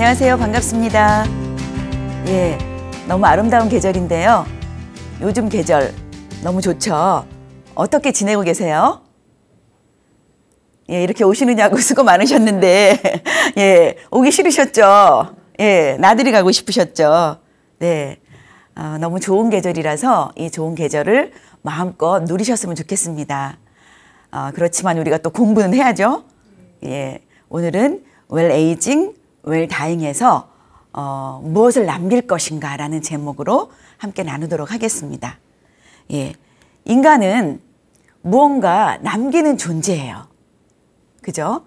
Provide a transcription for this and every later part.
안녕하세요. 반갑습니다. 예, 너무 아름다운 계절인데요. 요즘 계절 너무 좋죠? 어떻게 지내고 계세요? 예, 이렇게 오시느냐고 수고 많으셨는데, 예, 오기 싫으셨죠? 예, 나들이 가고 싶으셨죠? 네. 너무 좋은 계절이라서 이 좋은 계절을 마음껏 누리셨으면 좋겠습니다. 그렇지만 우리가 또 공부는 해야죠. 예, 오늘은 웰 에이징, 웰 다잉에서 무엇을 남길 것인가 라는 제목으로 함께 나누도록 하겠습니다. 예, 인간은 무언가 남기는 존재예요. 그죠?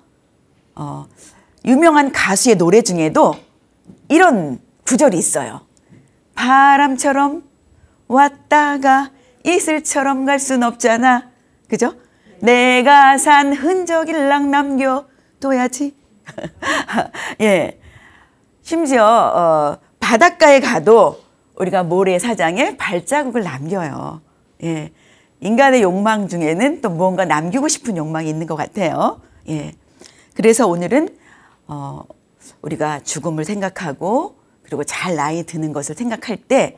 유명한 가수의 노래 중에도 이런 구절이 있어요. 바람처럼 왔다가 이슬처럼 갈 순 없잖아. 그죠? 내가 산 흔적일랑 남겨둬야지. 예. 심지어 바닷가에 가도 우리가 모래사장에 발자국을 남겨요. 예. 인간의 욕망 중에는 또 무언가 남기고 싶은 욕망이 있는 것 같아요. 예. 그래서 오늘은 우리가 죽음을 생각하고 그리고 잘 나이 드는 것을 생각할 때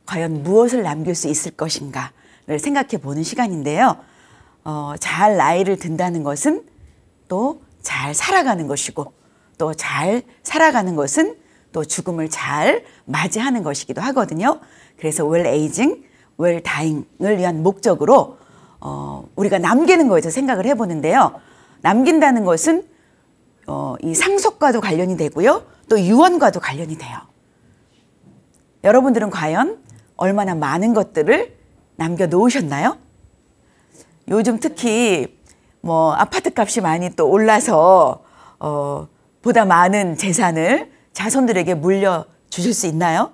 과연 무엇을 남길 수 있을 것인가를 생각해 보는 시간인데요. 잘 나이를 든다는 것은 또 잘 살아가는 것이고 또 잘 살아가는 것은 또 죽음을 잘 맞이하는 것이기도 하거든요. 그래서 웰 에이징, 웰 다잉을 위한 목적으로 우리가 남기는 거에 대해서 생각을 해보는데요. 남긴다는 것은 이 상속과도 관련이 되고요. 또 유언과도 관련이 돼요. 여러분들은 과연 얼마나 많은 것들을 남겨놓으셨나요? 요즘 특히 뭐 아파트 값이 많이 또 올라서 보다 많은 재산을 자손들에게 물려주실 수 있나요?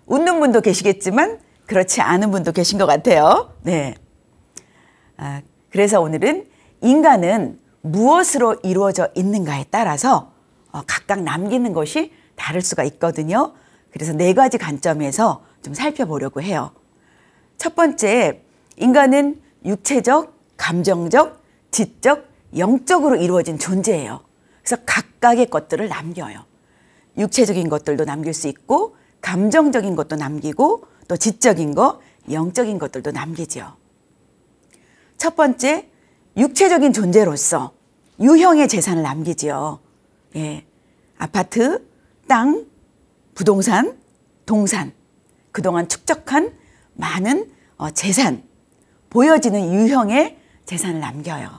웃는 분도 계시겠지만 그렇지 않은 분도 계신 것 같아요. 네. 그래서 오늘은 인간은 무엇으로 이루어져 있는가에 따라서 각각 남기는 것이 다를 수가 있거든요. 그래서 4가지 관점에서 좀 살펴보려고 해요. 첫 번째, 인간은 육체적, 감정적, 지적, 영적으로 이루어진 존재예요. 그래서 각각의 것들을 남겨요. 육체적인 것들도 남길 수 있고 감정적인 것도 남기고 또 지적인 거, 영적인 것들도 남기죠. 첫 번째, 육체적인 존재로서 유형의 재산을 남기지요. 예, 아파트, 땅, 부동산, 동산, 그동안 축적한 많은 재산, 보여지는 유형의 재산을 남겨요.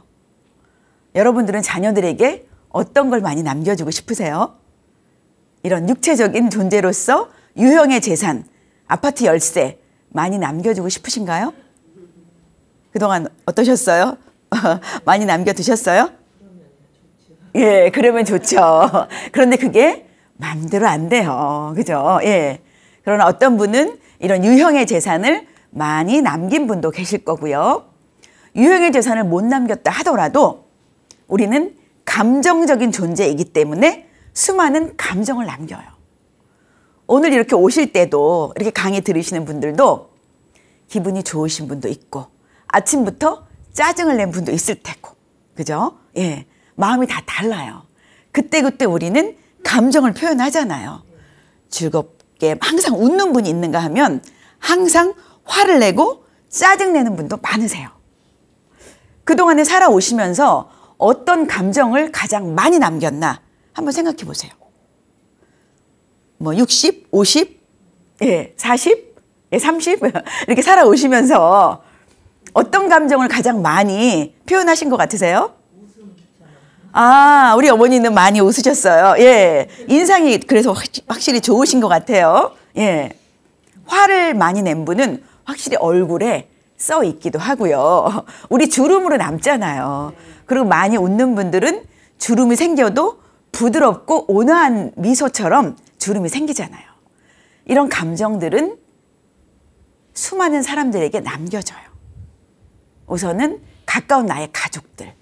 여러분들은 자녀들에게 어떤 걸 많이 남겨주고 싶으세요? 이런 육체적인 존재로서 유형의 재산, 아파트 열쇠 많이 남겨주고 싶으신가요? 그동안 어떠셨어요? 많이 남겨두셨어요? 예, 그러면 좋죠. 그런데 그게 마음대로 안 돼요. 그죠? 예. 그러나 어떤 분은 이런 유형의 재산을 많이 남긴 분도 계실 거고요. 유형의 재산을 못 남겼다 하더라도 우리는 감정적인 존재이기 때문에 수많은 감정을 남겨요. 오늘 이렇게 오실 때도 이렇게 강의 들으시는 분들도 기분이 좋으신 분도 있고 아침부터 짜증을 낸 분도 있을 테고 그죠? 예, 마음이 다 달라요. 그때그때 우리는 감정을 표현하잖아요. 즐겁게 항상 웃는 분이 있는가 하면 항상 화를 내고 짜증내는 분도 많으세요. 그동안에 살아오시면서 어떤 감정을 가장 많이 남겼나 한번 생각해 보세요. 뭐 60, 50, 예, 40, 예, 30 이렇게 살아오시면서 어떤 감정을 가장 많이 표현하신 것 같으세요? 우리 어머니는 많이 웃으셨어요. 예, 인상이 그래서 확실히 좋으신 것 같아요. 예, 화를 많이 낸 분은 확실히 얼굴에 써 있기도 하고요. 우리 주름으로 남잖아요. 그리고 많이 웃는 분들은 주름이 생겨도 부드럽고 온화한 미소처럼 주름이 생기잖아요. 이런 감정들은 수많은 사람들에게 남겨져요. 우선은 가까운 나의 가족들,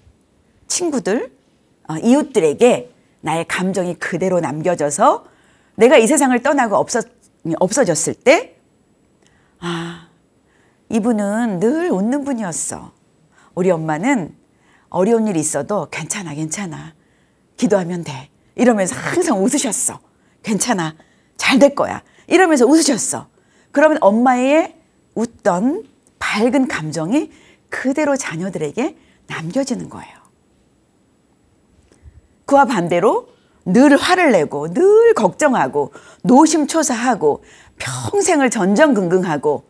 친구들, 이웃들에게 나의 감정이 그대로 남겨져서 내가 이 세상을 떠나고 없어졌을 때 이분은 늘 웃는 분이었어. 우리 엄마는 어려운 일이 있어도 괜찮아. 기도하면 돼. 이러면서 항상 웃으셨어. 괜찮아. 잘 될 거야. 이러면서 웃으셨어. 그러면 엄마의 웃던 밝은 감정이 그대로 자녀들에게 남겨지는 거예요. 그와 반대로 늘 화를 내고 늘 걱정하고 노심초사하고 평생을 전전긍긍하고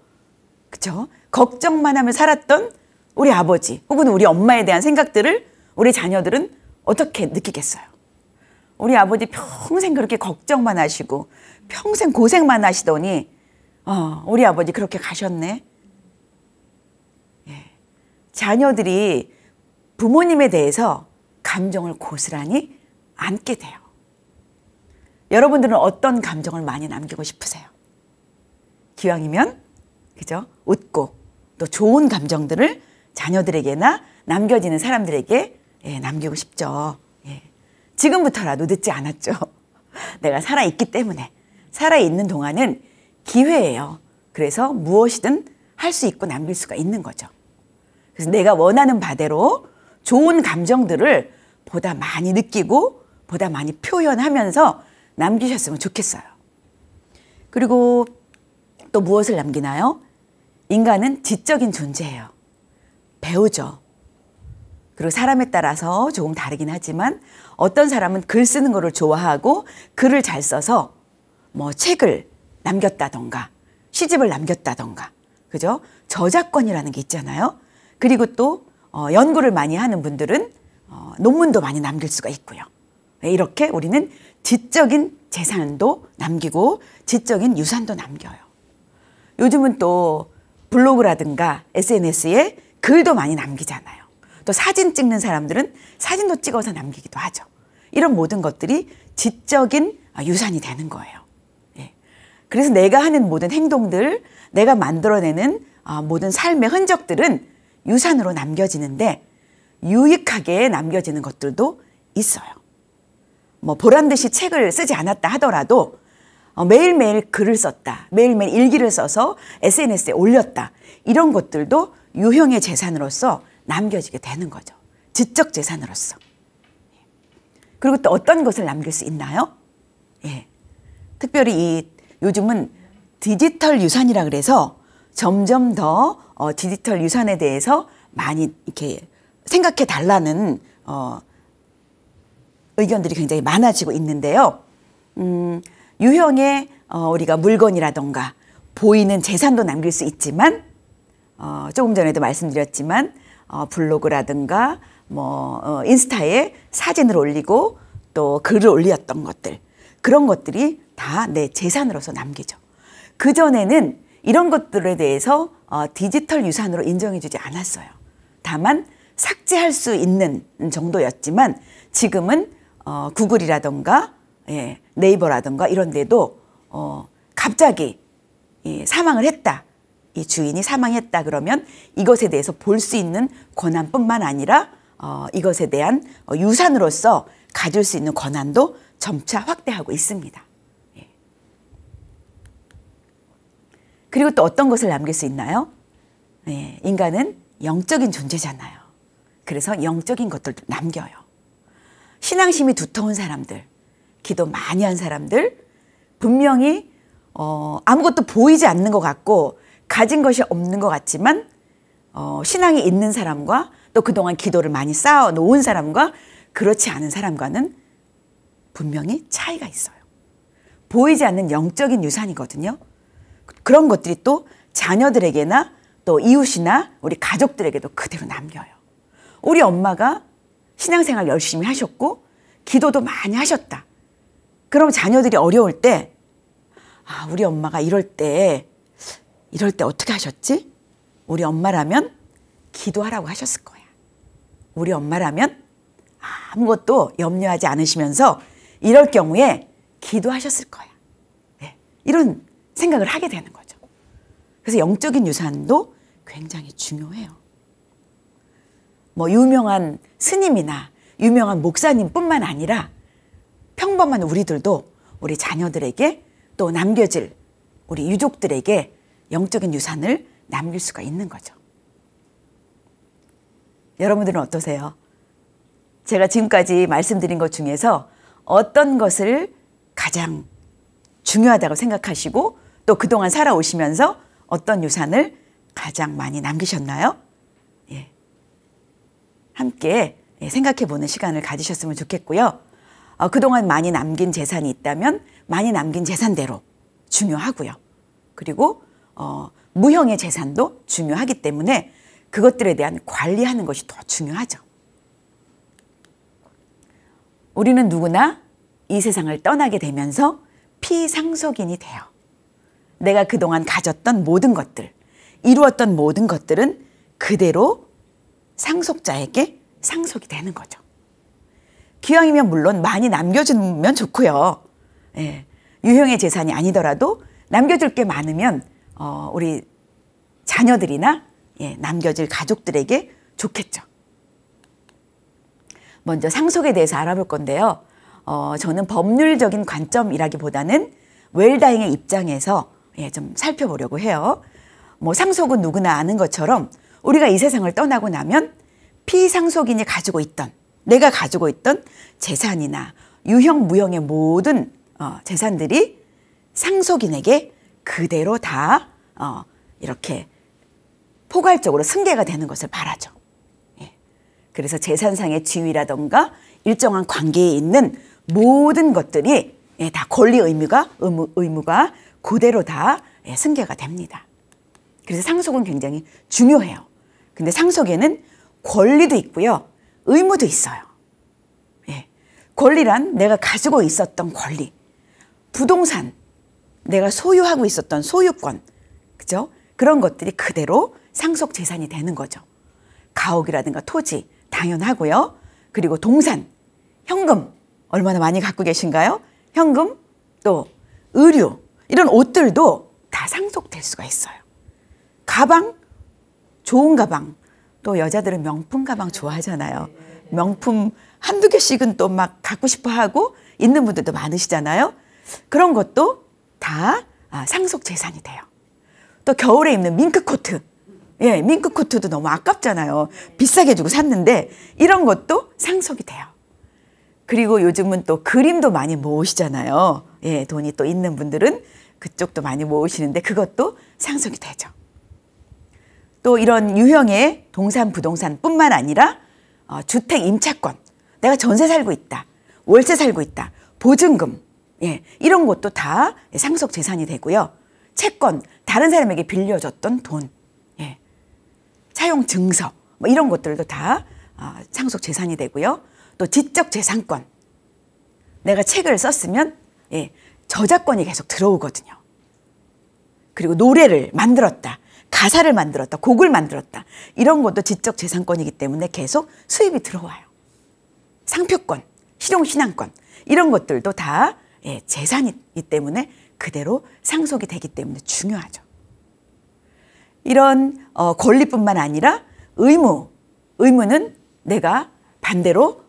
그쵸? 걱정만 하며 살았던 우리 아버지 혹은 우리 엄마에 대한 생각들을 우리 자녀들은 어떻게 느끼겠어요? 우리 아버지 평생 그렇게 걱정만 하시고 평생 고생만 하시더니 우리 아버지 그렇게 가셨네. 예. 자녀들이 부모님에 대해서 감정을 고스란히 안게 돼요. 여러분들은 어떤 감정을 많이 남기고 싶으세요? 기왕이면 그죠? 웃고 또 좋은 감정들을 자녀들에게나 남겨지는 사람들에게 남기고 싶죠. 예. 지금부터라도 늦지 않았죠. 내가 살아있기 때문에 살아있는 동안은 기회예요. 그래서 무엇이든 할 수 있고 남길 수가 있는 거죠. 그래서 내가 원하는 바대로 좋은 감정들을 보다 많이 느끼고 보다 많이 표현하면서 남기셨으면 좋겠어요. 그리고 또 무엇을 남기나요? 인간은 지적인 존재예요. 배우죠. 그리고 사람에 따라서 조금 다르긴 하지만 어떤 사람은 글 쓰는 거를 좋아하고 글을 잘 써서 뭐 책을 남겼다던가 시집을 남겼다던가 그죠? 저작권이라는 게 있잖아요. 그리고 또 연구를 많이 하는 분들은 논문도 많이 남길 수가 있고요. 이렇게 우리는 지적인 재산도 남기고 지적인 유산도 남겨요. 요즘은 또 블로그라든가 SNS에 글도 많이 남기잖아요. 또 사진 찍는 사람들은 사진도 찍어서 남기기도 하죠. 이런 모든 것들이 지적인 유산이 되는 거예요. 예. 그래서 내가 하는 모든 행동들, 내가 만들어내는 모든 삶의 흔적들은 유산으로 남겨지는데 유익하게 남겨지는 것들도 있어요. 뭐 보란 듯이 책을 쓰지 않았다 하더라도 매일매일 글을 썼다, 매일매일 일기를 써서 SNS에 올렸다 이런 것들도 유형의 재산으로서 남겨지게 되는 거죠. 지적 재산으로서. 그리고 또 어떤 것을 남길 수 있나요? 예. 특별히 요즘은 디지털 유산이라 그래서 점점 더 디지털 유산에 대해서 많이 이렇게 생각해 달라는 의견들이 굉장히 많아지고 있는데요. 유형의 우리가 물건이라던가 보이는 재산도 남길 수 있지만 조금 전에도 말씀드렸지만 블로그라든가 뭐 인스타에 사진을 올리고 또 글을 올렸던 것들 그런 것들이 다 내 재산으로서 남기죠. 그전에는 이런 것들에 대해서 디지털 유산으로 인정해주지 않았어요. 다만 삭제할 수 있는 정도였지만 지금은 구글이라던가 네이버라던가 이런 데도 갑자기 사망을 했다. 이 주인이 사망했다 그러면 이것에 대해서 볼 수 있는 권한뿐만 아니라 이것에 대한 유산으로서 가질 수 있는 권한도 점차 확대하고 있습니다. 예. 그리고 또 어떤 것을 남길 수 있나요? 예, 인간은 영적인 존재잖아요. 그래서 영적인 것들도 남겨요. 신앙심이 두터운 사람들, 기도 많이 한 사람들, 분명히 아무것도 보이지 않는 것 같고 가진 것이 없는 것 같지만 신앙이 있는 사람과 또 그동안 기도를 많이 쌓아 놓은 사람과 그렇지 않은 사람과는 분명히 차이가 있어요. 보이지 않는 영적인 유산이거든요. 그런 것들이 또 자녀들에게나 또 이웃이나 우리 가족들에게도 그대로 남겨요. 우리 엄마가 신앙생활 열심히 하셨고 기도도 많이 하셨다. 그럼 자녀들이 어려울 때 우리 엄마가 이럴 때 어떻게 하셨지? 우리 엄마라면 기도하라고 하셨을 거야. 우리 엄마라면 아무것도 염려하지 않으시면서 이럴 경우에 기도하셨을 거야. 네, 이런 생각을 하게 되는 거죠. 그래서 영적인 유산도 굉장히 중요해요. 뭐 유명한 스님이나 유명한 목사님뿐만 아니라 평범한 우리들도 우리 자녀들에게 또 남겨질 우리 유족들에게 영적인 유산을 남길 수가 있는 거죠. 여러분들은 어떠세요? 제가 지금까지 말씀드린 것 중에서 어떤 것을 가장 중요하다고 생각하시고 또 그동안 살아오시면서 어떤 유산을 가장 많이 남기셨나요? 예. 함께 생각해 보는 시간을 가지셨으면 좋겠고요. 그동안 많이 남긴 재산이 있다면 많이 남긴 재산대로 중요하고요. 그리고 무형의 재산도 중요하기 때문에 그것들에 대한 관리하는 것이 더 중요하죠. 우리는 누구나 이 세상을 떠나게 되면서 피상속인이 돼요. 내가 그동안 가졌던 모든 것들, 이루었던 모든 것들은 그대로 상속자에게 상속이 되는 거죠. 기왕이면 물론 많이 남겨주면 좋고요. 예, 유형의 재산이 아니더라도 남겨줄 게 많으면 우리 자녀들이나 남겨질 가족들에게 좋겠죠. 먼저 상속에 대해서 알아볼 건데요. 저는 법률적인 관점이라기보다는 웰다잉의 입장에서 좀 살펴보려고 해요. 상속은 누구나 아는 것처럼 우리가 이 세상을 떠나고 나면 피상속인이 가지고 있던, 내가 가지고 있던 재산이나 유형, 무형의 모든 재산들이 상속인에게 그대로 다 이렇게 포괄적으로 승계가 되는 것을 바라죠. 그래서 재산상의 지위라던가 일정한 관계에 있는 모든 것들이 다 권리 의무가 그대로 다 승계가 됩니다. 그래서 상속은 굉장히 중요해요. 근데 상속에는 권리도 있고요. 의무도 있어요. 권리란 내가 가지고 있었던 권리, 부동산, 내가 소유하고 있었던 소유권, 그죠? 그런 것들이 그대로 상속 재산이 되는 거죠. 가옥이라든가 토지, 당연하고요. 그리고 동산, 현금, 얼마나 많이 갖고 계신가요? 현금, 또 의류, 이런 옷들도 다 상속될 수가 있어요. 가방, 좋은 가방, 또 여자들은 명품 가방 좋아하잖아요. 명품 한두 개씩은 또 막 갖고 싶어 하고 있는 분들도 많으시잖아요. 그런 것도 다 상속 재산이 돼요. 또 겨울에 입는 밍크코트, 밍크코트도 너무 아깝잖아요. 비싸게 주고 샀는데 이런 것도 상속이 돼요. 그리고 요즘은 또 그림도 많이 모으시잖아요. 돈이 또 있는 분들은 그쪽도 많이 모으시는데 그것도 상속이 되죠. 또 이런 유형의 동산, 부동산뿐만 아니라 주택 임차권, 내가 전세 살고 있다, 월세 살고 있다, 보증금, 이런 것도 다 상속 재산이 되고요. 채권, 다른 사람에게 빌려줬던 돈, 차용 증서, 이런 것들도 다 상속 재산이 되고요. 또 지적 재산권, 내가 책을 썼으면 저작권이 계속 들어오거든요. 그리고 노래를 만들었다, 가사를 만들었다, 곡을 만들었다, 이런 것도 지적 재산권이기 때문에 계속 수입이 들어와요. 상표권, 실용신앙권, 이런 것들도 다 재산이기 때문에 그대로 상속이 되기 때문에 중요하죠. 이런 권리뿐만 아니라 의무는 내가 반대로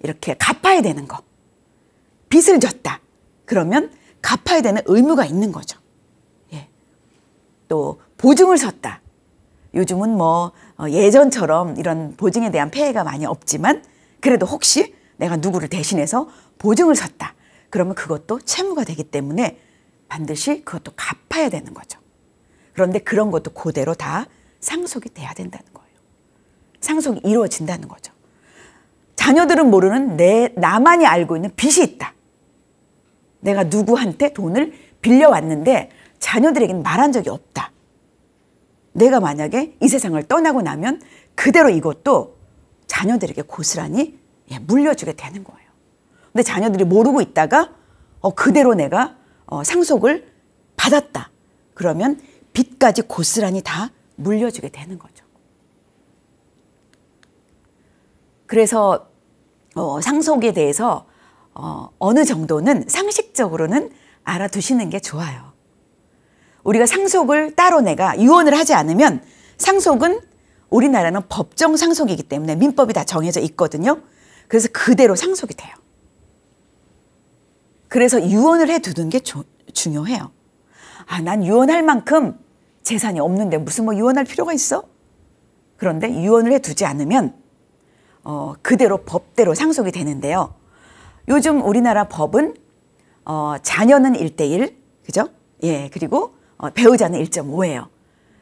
이렇게 갚아야 되는 거. 빚을 졌다, 그러면 갚아야 되는 의무가 있는 거죠. 또 보증을 섰다. 요즘은 예전처럼 이런 보증에 대한 폐해가 많이 없지만 그래도 혹시 내가 누구를 대신해서 보증을 섰다, 그러면 그것도 채무가 되기 때문에 반드시 그것도 갚아야 되는 거죠. 그런데 그런 것도 그대로 다 상속이 돼야 된다는 거예요. 상속이 이루어진다는 거죠. 자녀들은 모르는 나만이 알고 있는 빚이 있다. 내가 누구한테 돈을 빌려왔는데 자녀들에게는 말한 적이 없다. 내가 만약에 이 세상을 떠나고 나면 그대로 이것도 자녀들에게 고스란히 물려주게 되는 거예요. 근데 자녀들이 모르고 있다가 그대로 내가 상속을 받았다, 그러면 빚까지 고스란히 다 물려주게 되는 거죠. 그래서 상속에 대해서 어느 정도는 상식적으로는 알아두시는 게 좋아요. 우리가 상속을 따로 내가 유언을 하지 않으면, 상속은 우리나라는 법정 상속이기 때문에 민법이 다 정해져 있거든요. 그래서 그대로 상속이 돼요. 그래서 유언을 해두는 게 중요해요. 난 유언할 만큼 재산이 없는데 무슨 유언할 필요가 있어? 그런데 유언을 해두지 않으면 그대로 법대로 상속이 되는데요. 요즘 우리나라 법은 자녀는 1대1, 그죠? 예, 그리고 배우자는 1.5예요.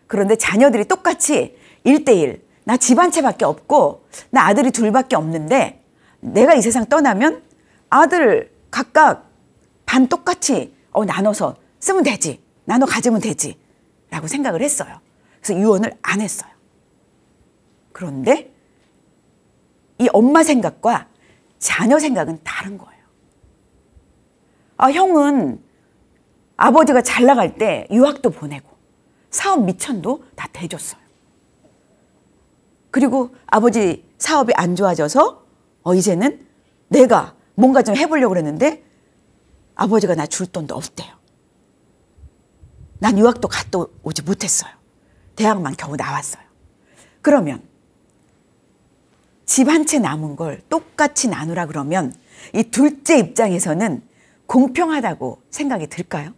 그런데 자녀들이 똑같이 1대1, 나 집 한 채밖에 없고 나 아들이 둘밖에 없는데 내가 이 세상 떠나면 아들 각각 반 똑같이 나눠서 쓰면 되지, 나눠 가지면 되지 라고 생각을 했어요. 그래서 유언을 안 했어요. 그런데 이 엄마 생각과 자녀 생각은 다른 거예요. 형은 아버지가 잘 나갈 때 유학도 보내고 사업 미천도 다 대줬어요. 그리고 아버지 사업이 안 좋아져서 이제는 내가 뭔가 좀 해보려고 그랬는데 아버지가 나 줄 돈도 없대요. 난 유학도 갔다 오지 못했어요. 대학만 겨우 나왔어요. 그러면 집 한 채 남은 걸 똑같이 나누라 그러면 이 둘째 입장에서는 공평하다고 생각이 들까요?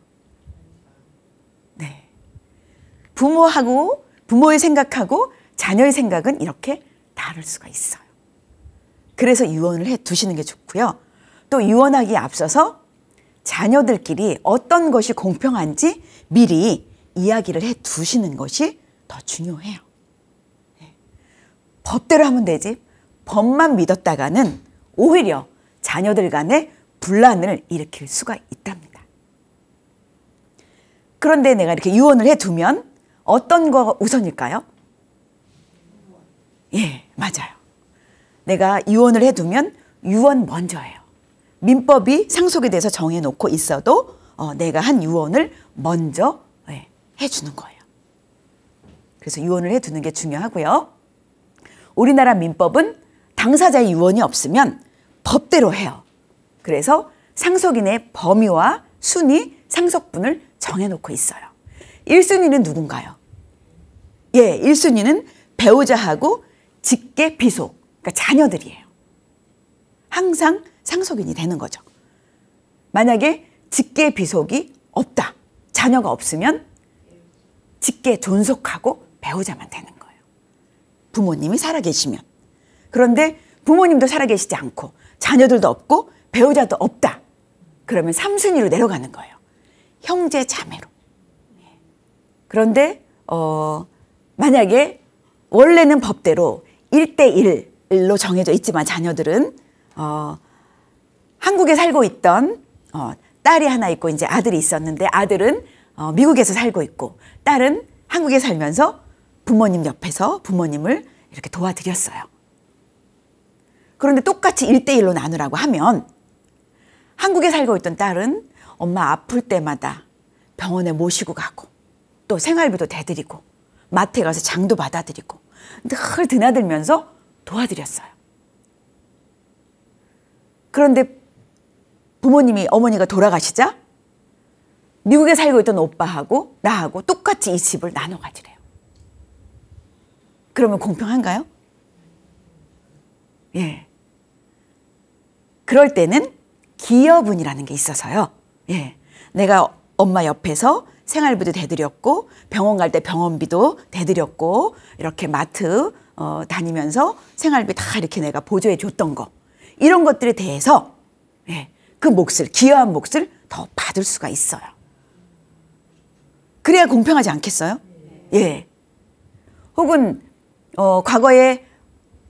네. 부모의 생각하고 자녀의 생각은 이렇게 다를 수가 있어요. 그래서 유언을 해 두시는 게 좋고요. 또 유언하기에 앞서서 자녀들끼리 어떤 것이 공평한지 미리 이야기를 해 두시는 것이 더 중요해요. 네. 법대로 하면 되지 법만 믿었다가는 오히려 자녀들 간에 분란을 일으킬 수가 있답니다. 그런데 내가 이렇게 유언을 해 두면 어떤 거가 우선일까요? 예, 맞아요. 내가 유언을 해 두면 유언 먼저예요. 민법이 상속에 대해서 정해놓고 있어도 내가 한 유언을 먼저 해주는 거예요. 그래서 유언을 해두는 게 중요하고요. 우리나라 민법은 당사자의 유언이 없으면 법대로 해요. 그래서 상속인의 범위와 순위, 상속분을 정해놓고 있어요. 1순위는 누군가요? 예, 1순위는 배우자하고 직계 비속, 그러니까 자녀들이에요. 항상 상속인이 되는 거죠. 만약에 직계 비속이 없다, 자녀가 없으면 직계 존속하고 배우자만 되는 거예요. 부모님이 살아계시면. 그런데 부모님도 살아계시지 않고 자녀들도 없고 배우자도 없다. 그러면 3순위로 내려가는 거예요. 형제 자매로. 그런데 만약에 원래는 법대로 1대1로 정해져 있지만 자녀들은 한국에 살고 있던 딸이 하나 있고 이제 아들이 있었는데 아들은 미국에서 살고 있고 딸은 한국에 살면서 부모님 옆에서 부모님을 이렇게 도와드렸어요. 그런데 똑같이 1대1로 나누라고 하면 한국에 살고 있던 딸은 엄마 아플 때마다 병원에 모시고 가고 또 생활비도 대드리고 마트에 가서 장도 받아드리고 늘 드나들면서 도와드렸어요. 그런데 부모님이 어머니가 돌아가시자 미국에 살고 있던 오빠하고 나하고 똑같이 이 집을 나눠 가지래요. 그러면 공평한가요? 예. 그럴 때는 기여분이라는 게 있어서요. 예. 내가 엄마 옆에서 생활비도 대드렸고 병원 갈 때 병원비도 대드렸고 이렇게 마트 다니면서 생활비 다 이렇게 내가 보조해 줬던 거 이런 것들에 대해서 예. 그 몫을 기여한 몫을 더 받을 수가 있어요. 그래야 공평하지 않겠어요? 예. 혹은 과거에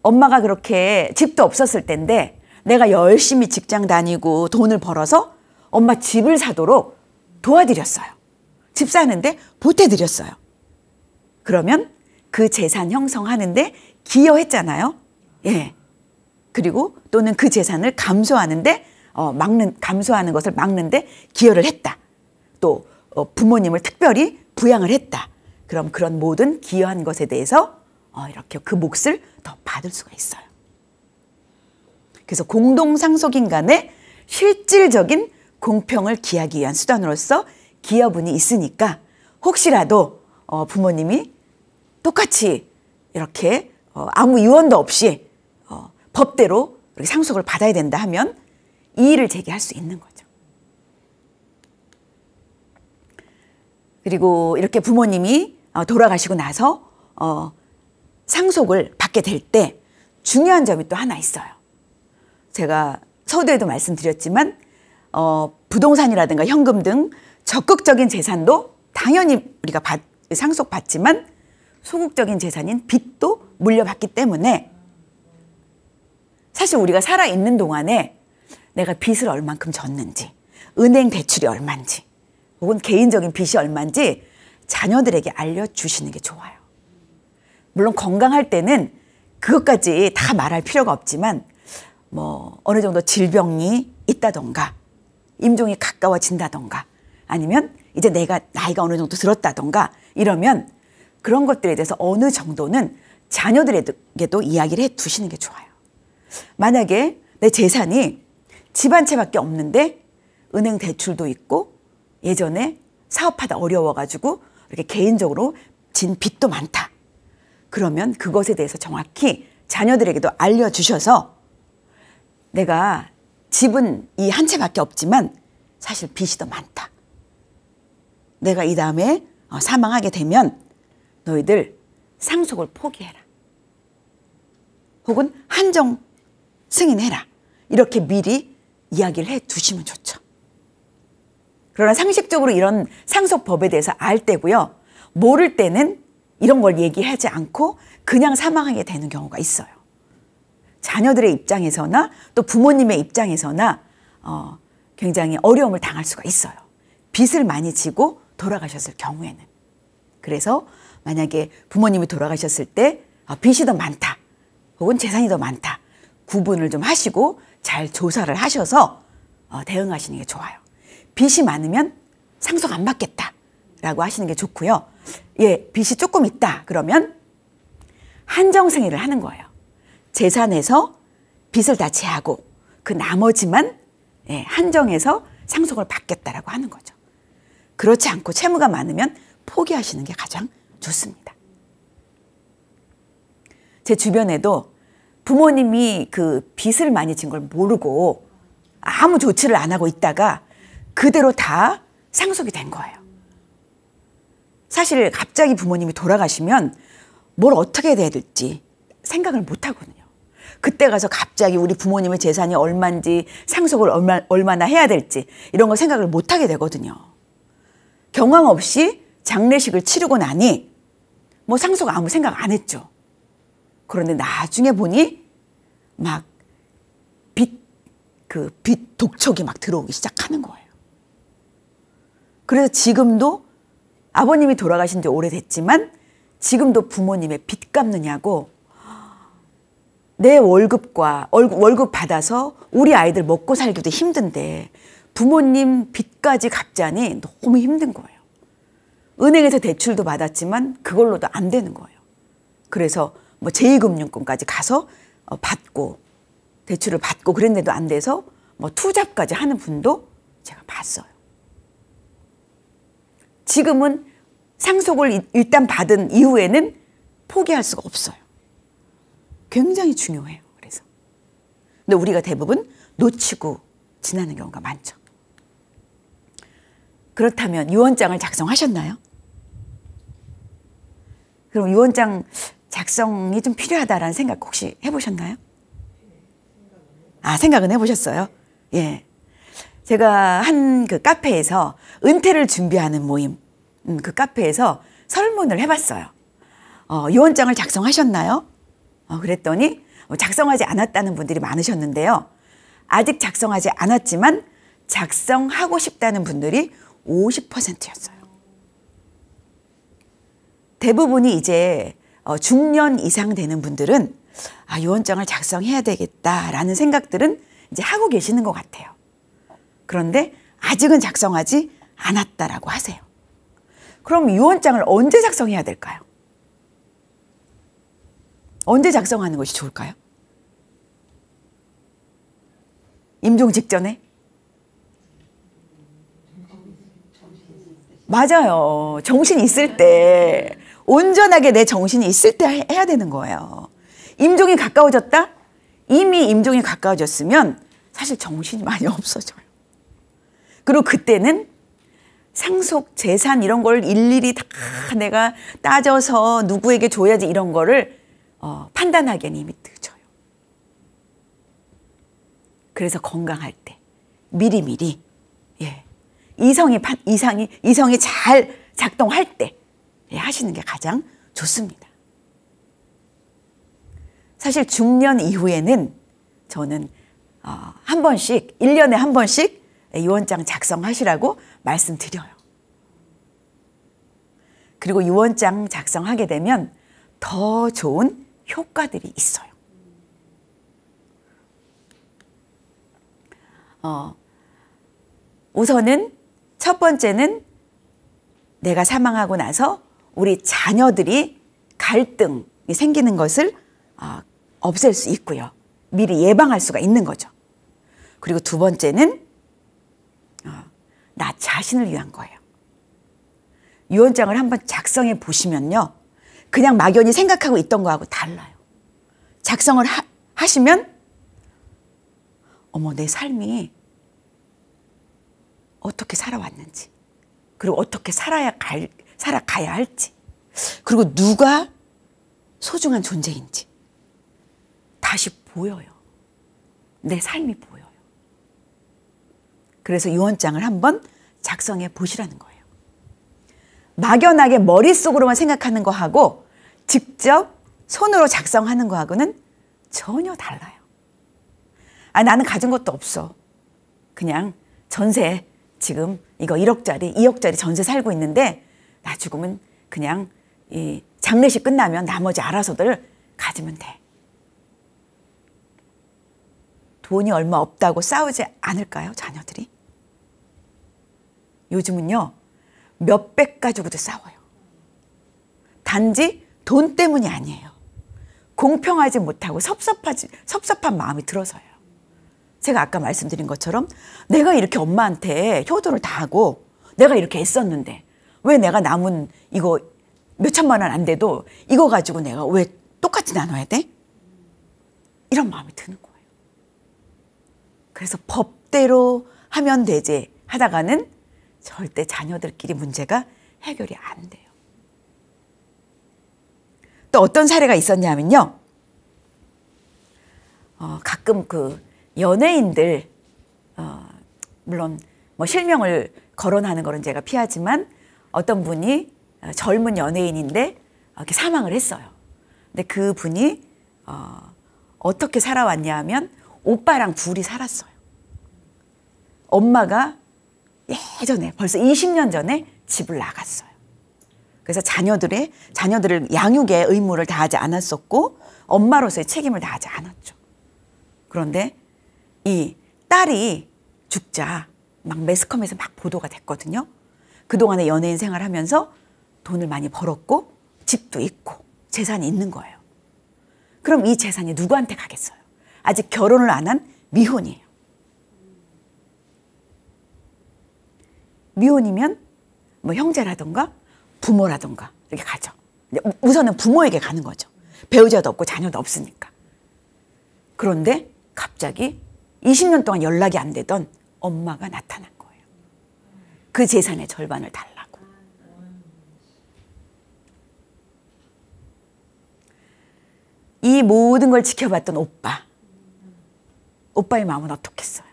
엄마가 그렇게 집도 없었을 때인데 내가 열심히 직장 다니고 돈을 벌어서 엄마 집을 사도록 도와드렸어요. 집 사는데 보태드렸어요. 그러면 그 재산 형성하는데 기여했잖아요. 예. 그리고 또는 그 재산을 감소하는데 감소하는 것을 막는데 기여를 했다. 또 부모님을 특별히 부양을 했다. 그럼 그런 모든 기여한 것에 대해서 이렇게 그 몫을 더 받을 수가 있어요. 그래서 공동상속인 간의 실질적인 공평을 기하기 위한 수단으로서 기여분이 있으니까 혹시라도 부모님이 똑같이 이렇게 아무 유언도 없이 법대로 이렇게 상속을 받아야 된다 하면 이의를 제기할 수 있는 거죠. 그리고 이렇게 부모님이 돌아가시고 나서 상속을 받게 될 때 중요한 점이 또 하나 있어요. 제가 서두에도 말씀드렸지만 부동산이라든가 현금 등 적극적인 재산도 당연히 우리가 상속받지만 소극적인 재산인 빚도 물려받기 때문에 사실 우리가 살아있는 동안에 내가 빚을 얼만큼 졌는지, 은행 대출이 얼만지, 혹은 개인적인 빚이 얼만지 자녀들에게 알려주시는 게 좋아요. 물론 건강할 때는 그것까지 다 말할 필요가 없지만 어느 정도 질병이 있다던가 임종이 가까워진다던가 아니면 이제 내가 나이가 어느 정도 들었다던가 이러면 그런 것들에 대해서 어느 정도는 자녀들에게도 이야기를 해 두시는 게 좋아요. 만약에 내 재산이 집 한 채밖에 없는데 은행 대출도 있고 예전에 사업하다 어려워가지고 이렇게 개인적으로 진 빚도 많다. 그러면 그것에 대해서 정확히 자녀들에게도 알려주셔서 내가 집은 이 한 채밖에 없지만 사실 빚이 더 많다. 내가 이 다음에 사망하게 되면 너희들 상속을 포기해라. 혹은 한정 승인해라. 이렇게 미리 이야기를 해 두시면 좋죠. 그러나 상식적으로 이런 상속법에 대해서 알 때고요. 모를 때는 이런 걸 얘기하지 않고 그냥 사망하게 되는 경우가 있어요. 자녀들의 입장에서나 또 부모님의 입장에서나 굉장히 어려움을 당할 수가 있어요. 빚을 많이 지고 돌아가셨을 경우에는. 그래서 만약에 부모님이 돌아가셨을 때 빚이 더 많다 혹은 재산이 더 많다 구분을 좀 하시고 잘 조사를 하셔서 대응하시는 게 좋아요. 빚이 많으면 상속 안 받겠다라고 하시는 게 좋고요. 예, 빚이 조금 있다 그러면 한정승인을 하는 거예요. 재산에서 빚을 다 제하고 그 나머지만 한정해서 상속을 받겠다라고 하는 거죠. 그렇지 않고 채무가 많으면 포기하시는 게 가장 좋습니다. 제 주변에도 부모님이 그 빚을 많이 진 걸 모르고 아무 조치를 안 하고 있다가 그대로 다 상속이 된 거예요. 사실 갑자기 부모님이 돌아가시면 뭘 어떻게 해야 될지 생각을 못 하거든요. 그때 가서 갑자기 우리 부모님의 재산이 얼마인지 상속을 얼마나 해야 될지 이런 걸 생각을 못 하게 되거든요. 경황 없이 장례식을 치르고 나니 상속 아무 생각 안 했죠. 그런데 나중에 보니 막 빚 독촉이 막 들어오기 시작하는 거예요. 그래서 지금도 아버님이 돌아가신 지 오래됐지만 지금도 부모님의 빚 갚느냐고 내 월급 받아서 우리 아이들 먹고 살기도 힘든데 부모님 빚까지 갚자니 너무 힘든 거예요. 은행에서 대출도 받았지만 그걸로도 안 되는 거예요. 그래서 제2금융권까지 가서 받고 대출을 받고 그랬는데도 안 돼서 투잡까지 하는 분도 제가 봤어요. 지금은 상속을 일단 받은 이후에는 포기할 수가 없어요. 굉장히 중요해요. 그래서. 근데 우리가 대부분 놓치고 지나는 경우가 많죠. 그렇다면 유언장을 작성하셨나요? 그럼 유언장 작성이 좀 필요하다라는 생각 혹시 해보셨나요? 생각은 해보셨어요? 예. 제가 한 그 카페에서 은퇴를 준비하는 모임, 그 카페에서 설문을 해봤어요. 유언장을 작성하셨나요? 그랬더니 작성하지 않았다는 분들이 많으셨는데요. 아직 작성하지 않았지만 작성하고 싶다는 분들이 50%였어요. 대부분이 이제 중년 이상 되는 분들은 유언장을 작성해야 되겠다라는 생각들은 이제 하고 계시는 것 같아요. 그런데 아직은 작성하지 않았다라고 하세요. 그럼 유언장을 언제 작성해야 될까요? 언제 작성하는 것이 좋을까요? 임종 직전에? 맞아요. 정신이 있을 때, 온전하게 내 정신이 있을 때 해야 되는 거예요. 임종이 가까워졌다? 이미 임종이 가까워졌으면 사실 정신이 많이 없어져요. 그리고 그때는 상속, 재산 이런 걸 일일이 다 내가 따져서 누구에게 줘야지 이런 거를 판단하기에는 이미 늦어요. 그래서 건강할 때 미리미리 예. 이성이 잘 작동할 때 예, 하시는 게 가장 좋습니다. 사실 중년 이후에는 저는 한 번씩 1년에 한 번씩 유언장 작성하시라고 말씀드려요. 그리고 유언장 작성하게 되면 더 좋은 효과들이 있어요. 우선은 첫 번째는 내가 사망하고 나서 우리 자녀들이 갈등이 생기는 것을 없앨 수 있고요. 미리 예방할 수가 있는 거죠. 그리고 두 번째는 나 자신을 위한 거예요. 유언장을 한번 작성해 보시면요. 그냥 막연히 생각하고 있던 거하고 달라요. 작성을 하시면 어머 내 삶이 어떻게 살아왔는지 그리고 어떻게 살아가야 할지 그리고 누가 소중한 존재인지 다시 보여요. 내 삶이 보여요. 그래서 유언장을 한번 작성해 보시라는 거예요. 막연하게 머릿속으로만 생각하는 거하고 직접 손으로 작성하는 거하고는 전혀 달라요. 나는 가진 것도 없어. 그냥 전세 지금 이거 1억짜리, 2억짜리 전세 살고 있는데 나 죽으면 그냥 이 장례식 끝나면 나머지 알아서들 가지면 돼. 돈이 얼마 없다고 싸우지 않을까요, 자녀들이? 요즘은요, 몇백 가지고도 싸워요. 단지 돈 때문이 아니에요. 공평하지 못하고 섭섭한 마음이 들어서요. 제가 아까 말씀드린 것처럼 내가 이렇게 엄마한테 효도를 다 하고 내가 이렇게 애썼는데 왜 내가 남은 이거 몇천만 원 안 돼도 이거 가지고 내가 왜 똑같이 나눠야 돼? 이런 마음이 드는 거예요. 그래서 법대로 하면 되지 하다가는 절대 자녀들끼리 문제가 해결이 안 돼요. 또 어떤 사례가 있었냐면요. 가끔 그 연예인들 물론 뭐 실명을 거론하는 거는 제가 피하지만 어떤 분이 젊은 연예인인데 이렇게 사망을 했어요. 근데 그 분이 어떻게 살아왔냐 하면 오빠랑 둘이 살았어요. 엄마가 예전에 벌써 20년 전에 집을 나갔어요. 그래서 자녀들을 양육의 의무를 다하지 않았었고 엄마로서의 책임을 다하지 않았죠. 그런데 이 딸이 죽자 막 매스컴에서 막 보도가 됐거든요. 그동안에 연예인 생활하면서 돈을 많이 벌었고 집도 있고 재산이 있는 거예요. 그럼 이 재산이 누구한테 가겠어요? 아직 결혼을 안 한 미혼이에요. 미혼이면 뭐 형제라든가 부모라든가 이렇게 가죠. 우선은 부모에게 가는 거죠. 배우자도 없고 자녀도 없으니까. 그런데 갑자기 20년 동안 연락이 안 되던 엄마가 나타난 거예요. 그 재산의 절반을 달라고. 이 모든 걸 지켜봤던 오빠의 마음은 어떻겠어요?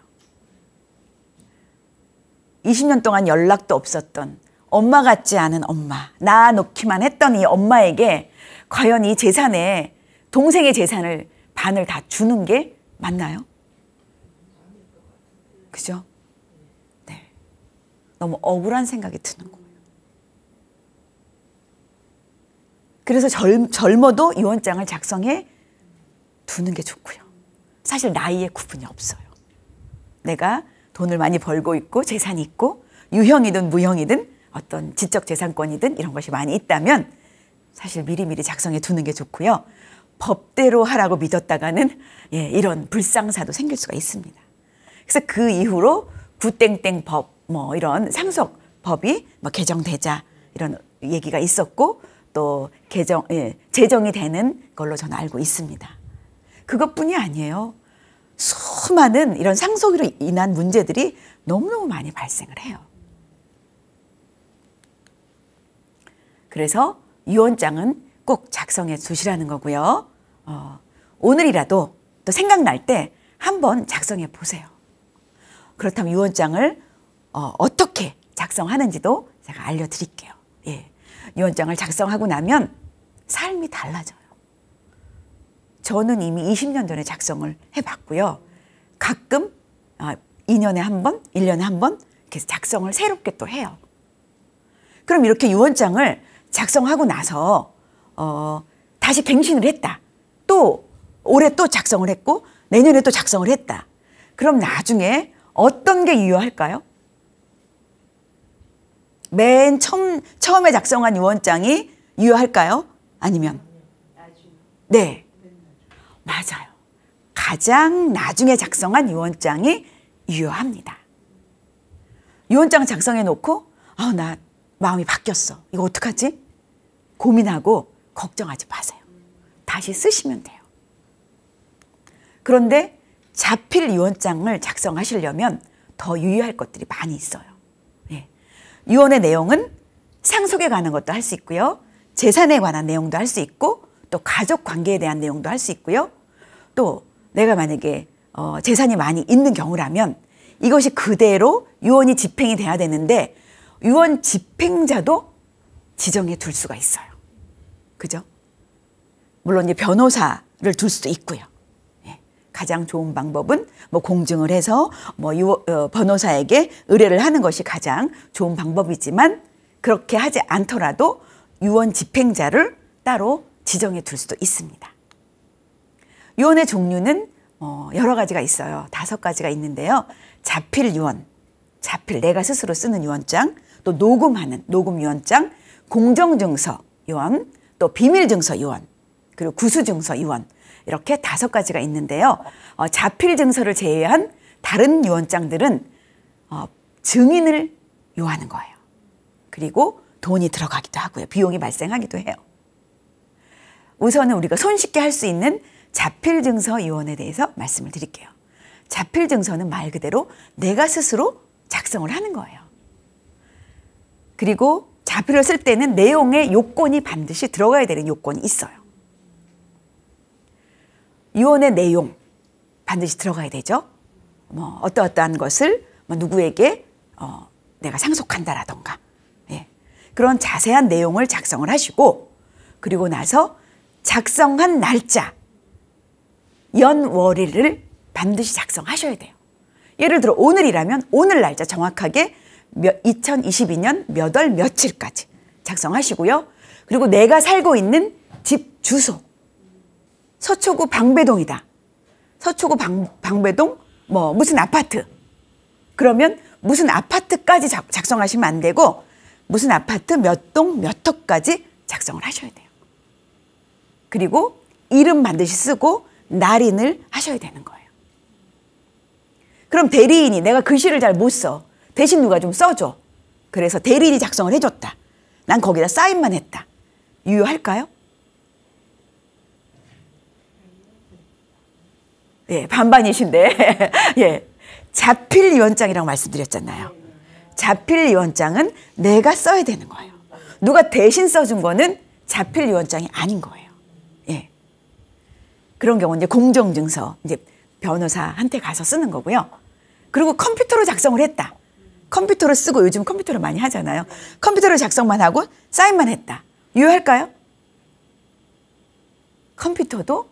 20년 동안 연락도 없었던 엄마 같지 않은 엄마, 낳아놓기만 했던 이 엄마에게 과연 이 재산에 동생의 재산을 반을 다 주는 게 맞나요? 그죠? 네. 너무 억울한 생각이 드는 거예요. 그래서 젊어도 유언장을 작성해 두는 게 좋고요. 사실 나이에 구분이 없어요. 내가 돈을 많이 벌고 있고 재산이 있고 유형이든 무형이든 어떤 지적재산권이든 이런 것이 많이 있다면 사실 미리미리 작성해 두는 게 좋고요. 법대로 하라고 믿었다가는 이런 불상사도 생길 수가 있습니다. 그래서 그 이후로 구땡땡법 뭐 이런 상속법이 뭐 개정되자 이런 얘기가 있었고 또 제정이 되는 걸로 저는 알고 있습니다. 그것뿐이 아니에요. 수많은 이런 상속으로 인한 문제들이 너무너무 많이 발생을 해요. 그래서 유언장은 꼭 작성해 두시라는 거고요. 오늘이라도 또 생각날 때 한번 작성해 보세요. 그렇다면 유언장을 어떻게 작성하는지도 제가 알려드릴게요. 예. 유언장을 작성하고 나면 삶이 달라져요. 저는 이미 20년 전에 작성을 해봤고요. 가끔 2년에 한 번, 1년에 한 번 이렇게 작성을 새롭게 또 해요. 그럼 이렇게 유언장을 작성하고 나서 다시 갱신을 했다. 또 올해 또 작성을 했고 내년에 또 작성을 했다. 그럼 나중에 어떤 게 유효할까요? 맨 처음에 작성한 유언장이 유효할까요? 아니면? 네, 맞아요. 가장 나중에 작성한 유언장이 유효합니다. 유언장 작성해 놓고 나 마음이 바뀌었어. 이거 어떡하지? 고민하고 걱정하지 마세요. 다시 쓰시면 돼요. 그런데 자필 유언장을 작성하시려면 더 유의할 것들이 많이 있어요. 예. 유언의 내용은 상속에 관한 것도 할 수 있고요. 재산에 관한 내용도 할 수 있고 또 가족 관계에 대한 내용도 할 수 있고요. 또 내가 만약에 재산이 많이 있는 경우라면 이것이 그대로 유언이 집행이 돼야 되는데 유언 집행자도 지정해 둘 수가 있어요. 그죠? 물론 이제 변호사를 둘 수도 있고요. 예. 가장 좋은 방법은 뭐 공증을 해서 뭐 변호사에게 의뢰를 하는 것이 가장 좋은 방법이지만 그렇게 하지 않더라도 유언 집행자를 따로 지정해 둘 수도 있습니다. 유언의 종류는 여러 가지가 있어요. 5가지가 있는데요. 자필 유언, 자필 내가 스스로 쓰는 유언장, 또 녹음하는 녹음 유언장, 공정증서 유언, 또 비밀증서 유언, 그리고 구수증서 유언 이렇게 5가지가 있는데요. 자필 증서를 제외한 다른 유언장들은 증인을 요하는 거예요. 그리고 돈이 들어가기도 하고요. 비용이 발생하기도 해요. 우선은 우리가 손쉽게 할 수 있는 자필 증서 유언에 대해서 말씀을 드릴게요. 자필 증서는 말 그대로 내가 스스로 작성을 하는 거예요. 그리고 자필을 쓸 때는 내용의 요건이 반드시 들어가야 되는 요건이 있어요. 유언의 내용 반드시 들어가야 되죠. 뭐 어떠한 것을 누구에게 내가 상속한다라던가 그런 자세한 내용을 작성을 하시고 그리고 나서 작성한 날짜, 연월일을 반드시 작성하셔야 돼요. 예를 들어 오늘이라면 오늘 날짜 정확하게 2022년 몇 월 며칠까지 작성하시고요. 그리고 내가 살고 있는 집 주소, 서초구 방배동이다. 서초구 방배동 뭐 무슨 아파트. 그러면 무슨 아파트까지 작성하시면 안 되고 무슨 아파트 몇 동 몇 호까지 작성을 하셔야 돼요. 그리고 이름 반드시 쓰고 날인을 하셔야 되는 거예요. 그럼 대리인이 내가 글씨를 잘 못 써. 대신 누가 좀 써줘. 그래서 대리인이 작성을 해줬다. 난 거기다 사인만 했다. 유효할까요? 예, 반반이신데. 예. 자필 유언장이라고 말씀드렸잖아요. 자필 유언장은 내가 써야 되는 거예요. 누가 대신 써준 거는 자필 유언장이 아닌 거예요. 예. 그런 경우는 이제 공정증서, 이제 변호사한테 가서 쓰는 거고요. 그리고 컴퓨터로 작성을 했다. 컴퓨터로 쓰고 요즘 컴퓨터로 많이 하잖아요. 컴퓨터로 작성만 하고 사인만 했다. 유효할까요? 컴퓨터도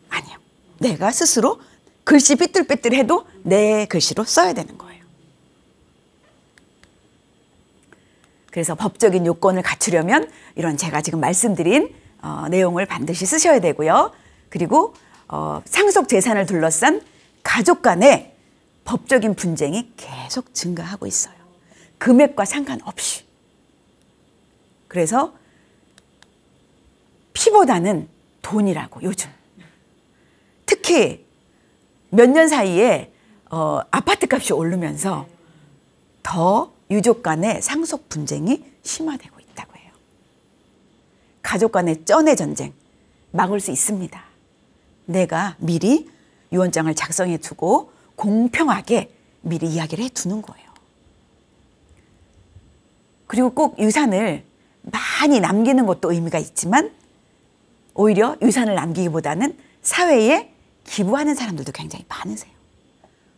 아니요. 내가 스스로 글씨 삐뚤빼뚤해도 내 글씨로 써야 되는 거예요. 그래서 법적인 요건을 갖추려면 이런 제가 지금 말씀드린 내용을 반드시 쓰셔야 되고요. 그리고 상속 재산을 둘러싼 가족 간의 법적인 분쟁이 계속 증가하고 있어요. 금액과 상관없이. 그래서 피보다는 돈이라고 요즘. 특히 몇 년 사이에 아파트 값이 오르면서 더 유족 간의 상속 분쟁이 심화되고 있다고 해요. 가족 간의 쩐의 전쟁 막을 수 있습니다. 내가 미리 유언장을 작성해 두고 공평하게 미리 이야기를 해 두는 거예요. 그리고 꼭 유산을 많이 남기는 것도 의미가 있지만 오히려 유산을 남기기보다는 사회에 기부하는 사람들도 굉장히 많으세요.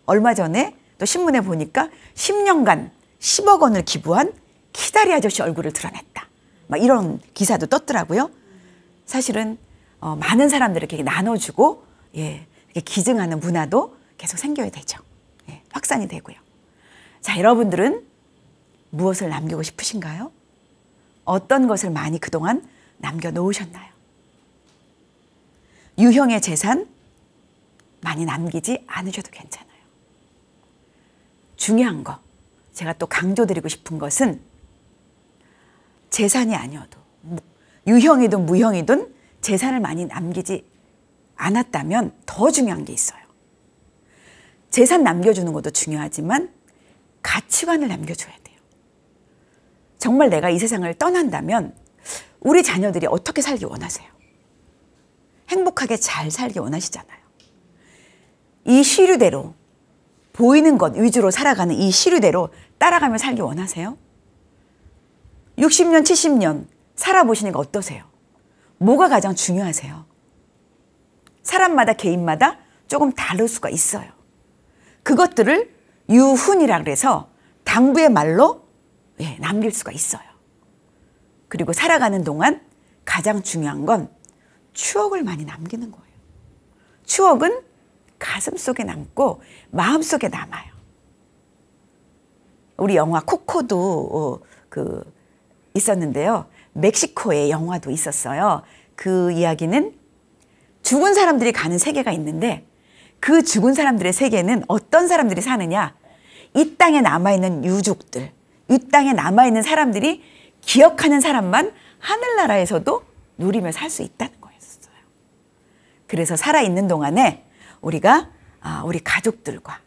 얼마 전에 또 신문에 보니까 10년간 10억 원을 기부한 키다리 아저씨 얼굴을 드러냈다. 막 이런 기사도 떴더라고요. 사실은 많은 사람들에게 나눠주고 이렇게 기증하는 문화도 계속 생겨야 되죠. 확산이 되고요. 자, 여러분들은 무엇을 남기고 싶으신가요? 어떤 것을 많이 그동안 남겨놓으셨나요? 유형의 재산 많이 남기지 않으셔도 괜찮아요. 중요한 거, 제가 또 강조드리고 싶은 것은 재산이 아니어도 유형이든 무형이든 재산을 많이 남기지 않았다면 더 중요한 게 있어요. 재산 남겨주는 것도 중요하지만 가치관을 남겨줘야 돼요. 정말 내가 이 세상을 떠난다면 우리 자녀들이 어떻게 살기 원하세요? 행복하게 잘 살기 원하시잖아요. 이 시류대로 보이는 것 위주로 살아가는 이 시류대로 따라가며 살기 원하세요? 60년, 70년 살아보시니까 어떠세요? 뭐가 가장 중요하세요? 사람마다 개인마다 조금 다를 수가 있어요. 그것들을 유훈이라 그래서 당부의 말로 남길 수가 있어요. 그리고 살아가는 동안 가장 중요한 건 추억을 많이 남기는 거예요. 추억은 가슴 속에 남고 마음 속에 남아요. 우리 영화 코코도 있었는데요. 멕시코의 영화도 있었어요. 그 이야기는 죽은 사람들이 가는 세계가 있는데 그 죽은 사람들의 세계는 어떤 사람들이 사느냐? 이 땅에 남아있는 유족들, 이 땅에 남아있는 사람들이 기억하는 사람만 하늘나라에서도 누리며 살 수 있다는 거였어요. 그래서 살아있는 동안에 우리가 우리 가족들과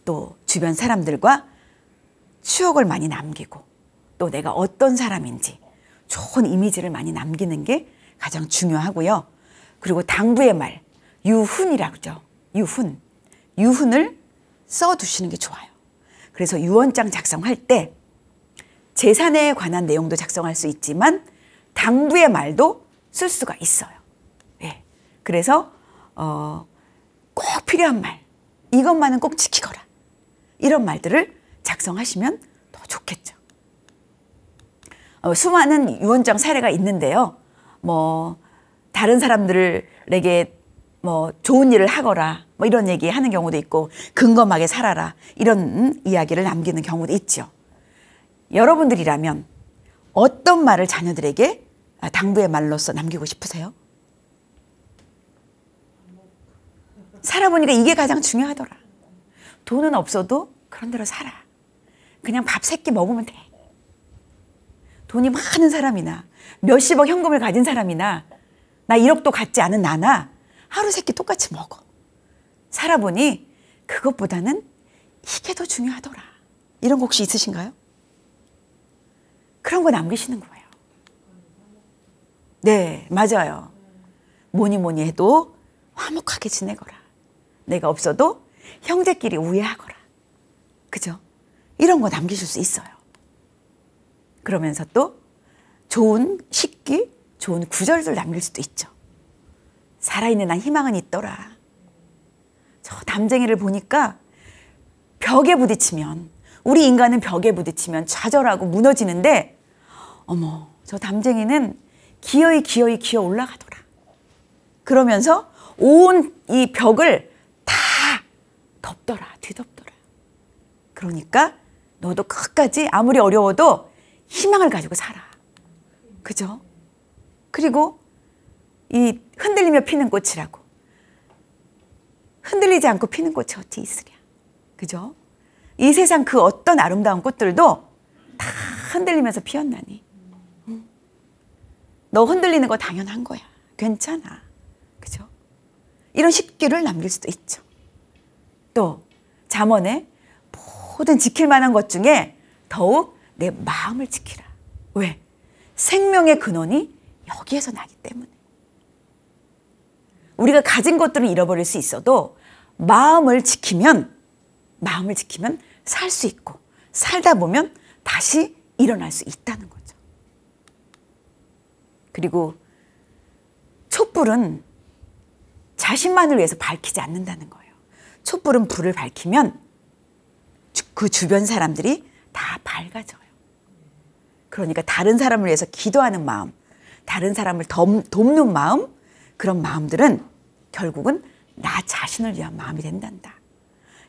또 주변 사람들과 추억을 많이 남기고 또 내가 어떤 사람인지 좋은 이미지를 많이 남기는 게 가장 중요하고요. 그리고 당부의 말, 유훈이라고 하죠. 유훈을 써두시는 게 좋아요. 그래서 유언장 작성할 때 재산에 관한 내용도 작성할 수 있지만 당부의 말도 쓸 수가 있어요. 그래서 꼭 필요한 말, 이것만은 꼭 지키거라. 이런 말들을 작성하시면 더 좋겠죠. 수많은 유언장 사례가 있는데요. 다른 사람들에게 좋은 일을 하거라. 이런 얘기 하는 경우도 있고, 근검하게 살아라. 이런 이야기를 남기는 경우도 있죠. 여러분들이라면 어떤 말을 자녀들에게 당부의 말로써 남기고 싶으세요? 살아보니까 이게 가장 중요하더라. 돈은 없어도 그런 대로 살아. 그냥 밥 3끼 먹으면 돼. 돈이 많은 사람이나 몇십억 현금을 가진 사람이나 나 1억도 갖지 않은 나나 하루 3끼 똑같이 먹어. 살아보니 그것보다는 이게 더 중요하더라. 이런 거 혹시 있으신가요? 그런 거 남기시는 거예요. 네, 맞아요. 뭐니 해도 화목하게 지내거라. 내가 없어도 형제끼리 우애하거라. 그죠? 이런 거 남기실 수 있어요. 그러면서 또 좋은 식기, 좋은 구절들 남길 수도 있죠. 살아있는 한 희망은 있더라. 저 담쟁이를 보니까 벽에 부딪히면, 우리 인간은 벽에 부딪히면 좌절하고 무너지는데, 어머, 저 담쟁이는 기어이 기어 올라가더라. 그러면서 온 이 벽을 다 덮더라, 뒤덮더라. 그러니까 너도 끝까지 아무리 어려워도 희망을 가지고 살아. 그죠? 그리고 이 흔들리며 피는 꽃이라고. 흔들리지 않고 피는 꽃이 어찌 있으랴. 그죠? 이 세상 그 어떤 아름다운 꽃들도 다 흔들리면서 피었나니. 너 흔들리는 거 당연한 거야. 괜찮아. 그죠? 이런 식기를 남길 수도 있죠. 또 잠언에 모든 지킬 만한 것 중에 더욱 내 마음을 지키라. 왜? 생명의 근원이 여기에서 나기 때문에. 우리가 가진 것들은 잃어버릴 수 있어도 마음을 지키면 살 수 있고, 살다 보면 다시 일어날 수 있다는 거죠. 그리고 촛불은 자신만을 위해서 밝히지 않는다는 거예요. 촛불은 불을 밝히면 그 주변 사람들이 다 밝아져요. 그러니까 다른 사람을 위해서 기도하는 마음, 다른 사람을 돕는 마음, 그런 마음들은 결국은 나 자신을 위한 마음이 된단다.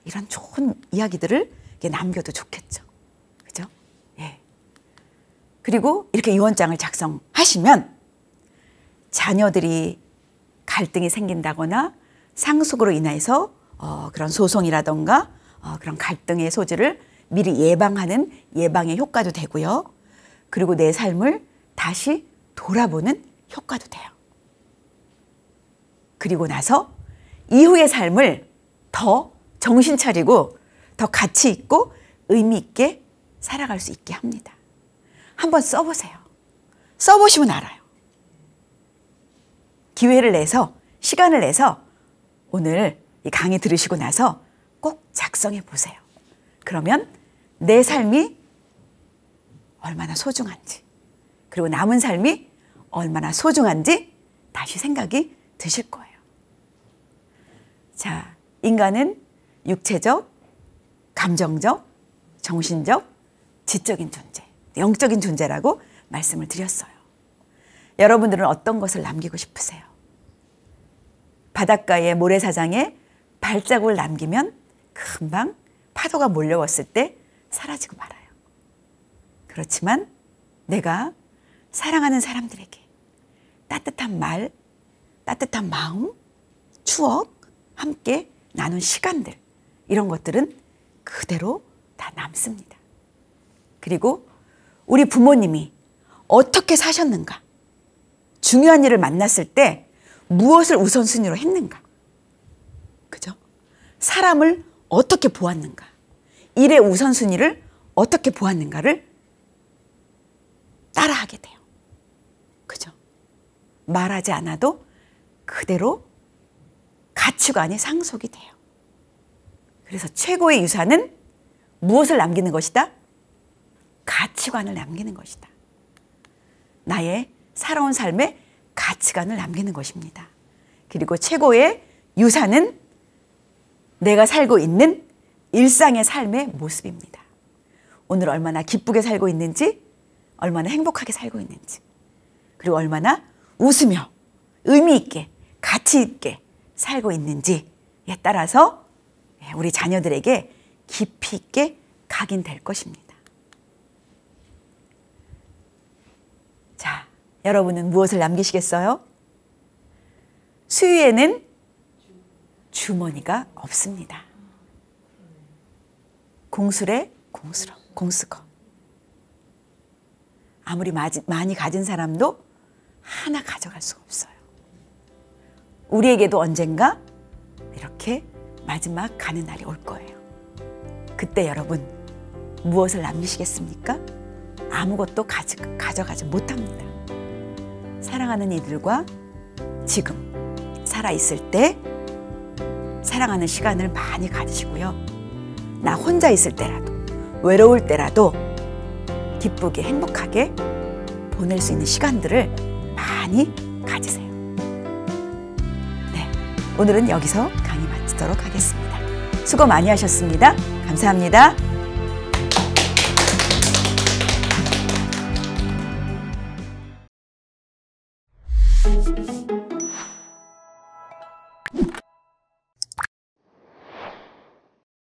이런 좋은 이야기들을 남겨도 좋겠죠. 그죠? 예. 그리고 이렇게 유언장을 작성하시면 자녀들이 갈등이 생긴다거나 상속으로 인해서 그런 소송이라던가 그런 갈등의 소지를 미리 예방하는 예방의 효과도 되고요. 그리고 내 삶을 다시 돌아보는 효과도 돼요. 그리고 나서 이후의 삶을 더 정신 차리고 더 가치 있고 의미 있게 살아갈 수 있게 합니다. 한번 써보세요. 써보시면 알아요. 기회를 내서, 시간을 내서 오늘 이 강의 들으시고 나서 꼭 작성해 보세요. 그러면 내 삶이 얼마나 소중한지, 그리고 남은 삶이 얼마나 소중한지 다시 생각이 드실 거예요. 자, 인간은 육체적, 감정적, 정신적, 지적인 존재, 영적인 존재라고 말씀을 드렸어요. 여러분들은 어떤 것을 남기고 싶으세요? 바닷가의 모래사장에 발자국을 남기면 금방 파도가 몰려왔을 때 사라지고 말아요. 그렇지만 내가 사랑하는 사람들에게 따뜻한 말, 따뜻한 마음, 추억, 함께 나눈 시간들, 이런 것들은 그대로 다 남습니다. 그리고 우리 부모님이 어떻게 사셨는가? 중요한 일을 만났을 때 무엇을 우선순위로 했는가? 그죠? 사람을 어떻게 보았는가? 일의 우선순위를 어떻게 보았는가를 따라하게 돼요. 그죠? 말하지 않아도 그대로 가치관이 상속이 돼요. 그래서 최고의 유산은 무엇을 남기는 것이다? 가치관을 남기는 것이다. 나의 살아온 삶의 가치관을 남기는 것입니다. 그리고 최고의 유산은 내가 살고 있는 일상의 삶의 모습입니다. 오늘 얼마나 기쁘게 살고 있는지, 얼마나 행복하게 살고 있는지, 그리고 얼마나 웃으며 의미 있게, 가치 있게 살고 있는지에 따라서 우리 자녀들에게 깊이 있게 각인될 것입니다. 자, 여러분은 무엇을 남기시겠어요? 수유에는 주머니가 없습니다. 공술에 공수거. 아무리 많이 가진 사람도 하나 가져갈 수가 없어요. 우리에게도 언젠가 이렇게 마지막 가는 날이 올 거예요. 그때 여러분 무엇을 남기시겠습니까? 아무것도 가져가지 못합니다. 사랑하는 이들과 지금 살아있을 때 사랑하는 시간을 많이 가지시고요. 나 혼자 있을 때라도, 외로울 때라도 기쁘게 행복하게 보낼 수 있는 시간들을 많이 가지세요. 네, 오늘은 여기서 강의 마치도록 하겠습니다. 수고 많이 하셨습니다. 감사합니다.